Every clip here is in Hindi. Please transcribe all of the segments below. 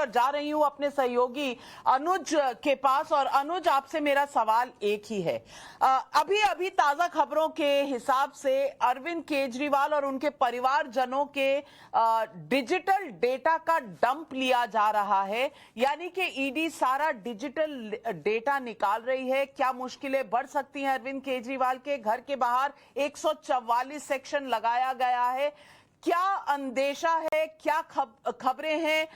और जा रही हूं अपने सहयोगी अनुज के पास। और अनुज, आपसे मेरा सवाल एक ही है। अभी अभी ताजा खबरों के हिसाब से अरविंद केजरीवाल और उनके परिवारजनों के डिजिटल डेटा का डंप लिया जा रहा है, यानी कि ईडी सारा डिजिटल डेटा निकाल रही है। क्या मुश्किलें बढ़ सकती हैं अरविंद केजरीवाल के घर के बाहर 144 सेक्शन लगाया गया है। क्या अंदेशा है, क्या खबरें हैं,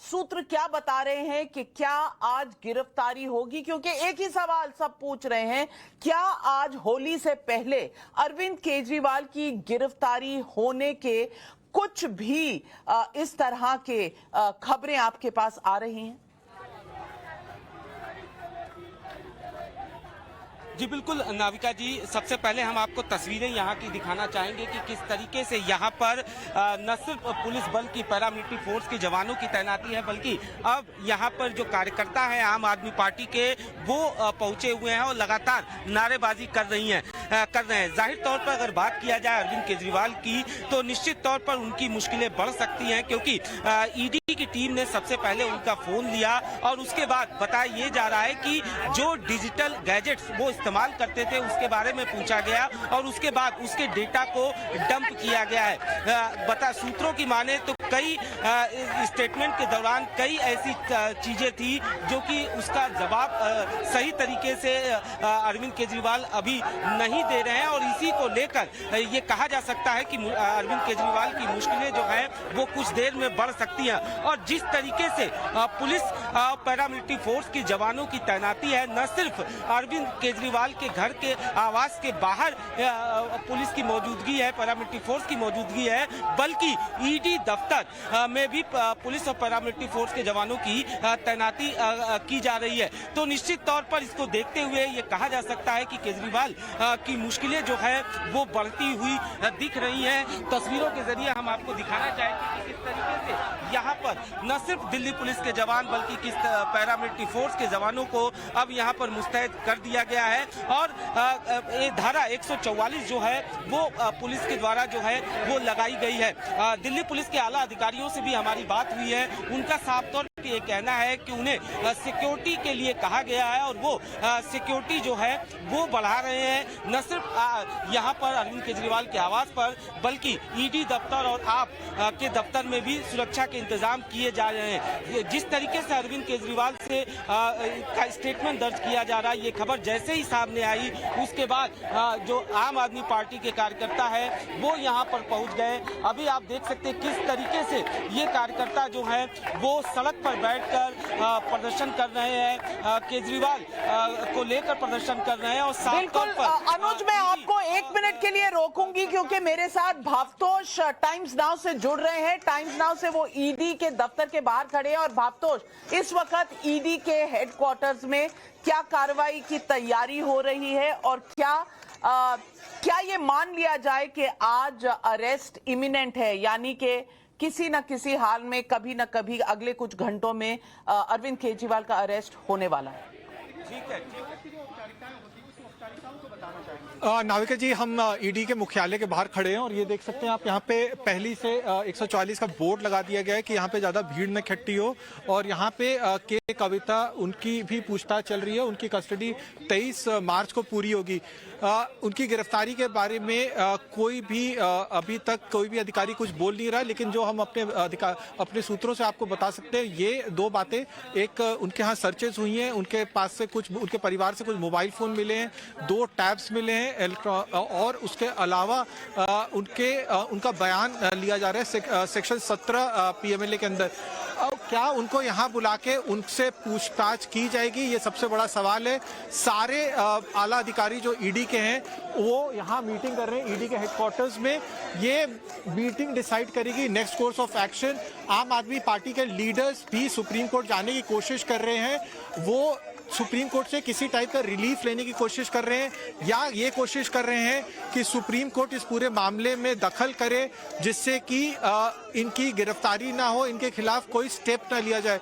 सूत्र क्या बता रहे हैं कि क्या आज गिरफ्तारी होगी? क्योंकि एक ही सवाल सब पूछ रहे हैं, क्या आज होली से पहले अरविंद केजरीवाल की गिरफ्तारी होने के कुछ भी इस तरह के खबरें आपके पास आ रही हैं? जी बिल्कुल नाविका जी, सबसे पहले हम आपको तस्वीरें यहाँ की दिखाना चाहेंगे कि किस तरीके से यहाँ पर न सिर्फ पुलिस बल की, पैरामिलिट्री फोर्स के जवानों की तैनाती है, बल्कि अब यहाँ पर जो कार्यकर्ता हैं आम आदमी पार्टी के, वो पहुंचे हुए हैं और लगातार नारेबाजी कर रहे हैं। जाहिर तौर पर अगर बात किया जाए अरविंद केजरीवाल की, तो निश्चित तौर पर उनकी मुश्किलें बढ़ सकती हैं, क्योंकि ईडी की टीम ने सबसे पहले उनका फोन लिया और उसके बाद बताया ये जा रहा है कि जो डिजिटल गैजेट्स वो इस्तेमाल करते थे उसके बारे में पूछा गया और उसके बाद उसके डेटा को डंप किया गया है। सूत्रों की माने तो कई स्टेटमेंट के दौरान कई ऐसी चीजें थी जो कि उसका जवाब सही तरीके से अरविंद केजरीवाल अभी नहीं दे रहे हैं, और इसी को लेकर ये कहा जा सकता है कि अरविंद केजरीवाल की मुश्किलें जो है वो कुछ देर में बढ़ सकती हैं। और जिस तरीके से पुलिस पैरामिलिट्री फोर्स के जवानों की तैनाती है, न सिर्फ अरविंद केजरीवाल के घर के आवास के बाहर पुलिस की मौजूदगी है, पैरामिलिट्री फोर्स की मौजूदगी है, बल्कि ईडी दफ्तर में भी पुलिस और पैरामिलिट्री फोर्स के जवानों की तैनाती की जा रही है। तो निश्चित तौर पर इसको देखते हुए ये कहा जा सकता है कि केजरीवाल की मुश्किलें जो है वो बढ़ती हुई दिख रही हैं। तस्वीरों के जरिए हम आपको दिखाना चाहेंगे कि किस तरीके से यहाँ पर न सिर्फ दिल्ली पुलिस के जवान बल्कि किस पैरामिलिट्री फोर्स के जवानों को अब यहाँ पर मुस्तैद कर दिया गया है। और ये धारा 144 जो है वो पुलिस के द्वारा जो है वो लगाई गई है। दिल्ली पुलिस के आला अधिकारियों से भी हमारी बात हुई है, उनका साफ तौर ये कहना है कि उन्हें सिक्योरिटी के लिए कहा गया है और वो सिक्योरिटी जो है वो बढ़ा रहे हैं, न सिर्फ यहाँ पर अरविंद केजरीवाल के आवास पर बल्कि ईडी दफ्तर और आप के दफ्तर में भी सुरक्षा के इंतजाम किए जा रहे हैं। जिस तरीके से अरविंद केजरीवाल से का स्टेटमेंट दर्ज किया जा रहा है, ये खबर जैसे ही सामने आई उसके बाद जो आम आदमी पार्टी के कार्यकर्ता है वो यहाँ पर पहुँच गए। अभी आप देख सकते हैं किस तरीके से ये कार्यकर्ता जो है वो सड़क बैठकर प्रदर्शन कर रहे हैं, केजरीवाल को लेकर प्रदर्शन कर रहे हैं। और साफ तौर पर अनुज, मैं आपको 1 मिनट के लिए रोकूंगी क्योंकि मेरे साथ भावतोष टाइम्स नाउ से जुड़ रहे हैं। टाइम्स नाउ से वो ईडी के दफ्तर के बाहर खड़े हैं। और भावतोष, इस वक्त ईडी के हेडक्वार्टर्स में क्या कार्रवाई की तैयारी हो रही है और क्या ये मान लिया जाए कि आज अरेस्ट इमिनेंट है, यानी कि किसी न किसी हाल में कभी न कभी अगले कुछ घंटों में अरविंद केजरीवाल का अरेस्ट होने वाला है? ठीक है। नाविका जी, हम ईडी के मुख्यालय के बाहर खड़े हैं और ये देख सकते हैं आप, यहाँ पे पहली से 144 का बोर्ड लगा दिया गया है कि यहाँ पे ज्यादा भीड़ न इकट्ठी हो। और यहाँ पे के कविता, उनकी भी पूछताछ चल रही है। उनकी कस्टडी 23 मार्च को पूरी होगी। उनकी गिरफ्तारी के बारे में कोई भी अभी तक कोई भी अधिकारी कुछ बोल नहीं रहा, लेकिन जो हम अपने सूत्रों से आपको बता सकते हैं ये दो बातें। एक, उनके यहाँ सर्चेस हुई हैं, उनके पास से कुछ, उनके परिवार से कुछ मोबाइल फोन मिले हैं, 2 टैब्स मिले हैं, और उसके अलावा उनका बयान लिया जा रहा है सेक्शन 17 पीएमएलए के अंदर। क्या उनको यहाँ बुला के उनसे पूछताछ की जाएगी, ये सबसे बड़ा सवाल है। सारे आला अधिकारी जो ईडी के हैं वो यहाँ मीटिंग कर रहे हैं ईडी के हेडक्वार्टर्स में। ये मीटिंग डिसाइड करेगी नेक्स्ट कोर्स ऑफ एक्शन। आम आदमी पार्टी के लीडर्स भी सुप्रीम कोर्ट जाने की कोशिश कर रहे हैं। वो सुप्रीम कोर्ट से किसी टाइप का रिलीफ लेने की कोशिश कर रहे हैं, या ये कोशिश कर रहे हैं कि सुप्रीम कोर्ट इस पूरे मामले में दखल करे जिससे कि इनकी गिरफ्तारी ना हो, इनके खिलाफ कोई स्टेप ना लिया जाए।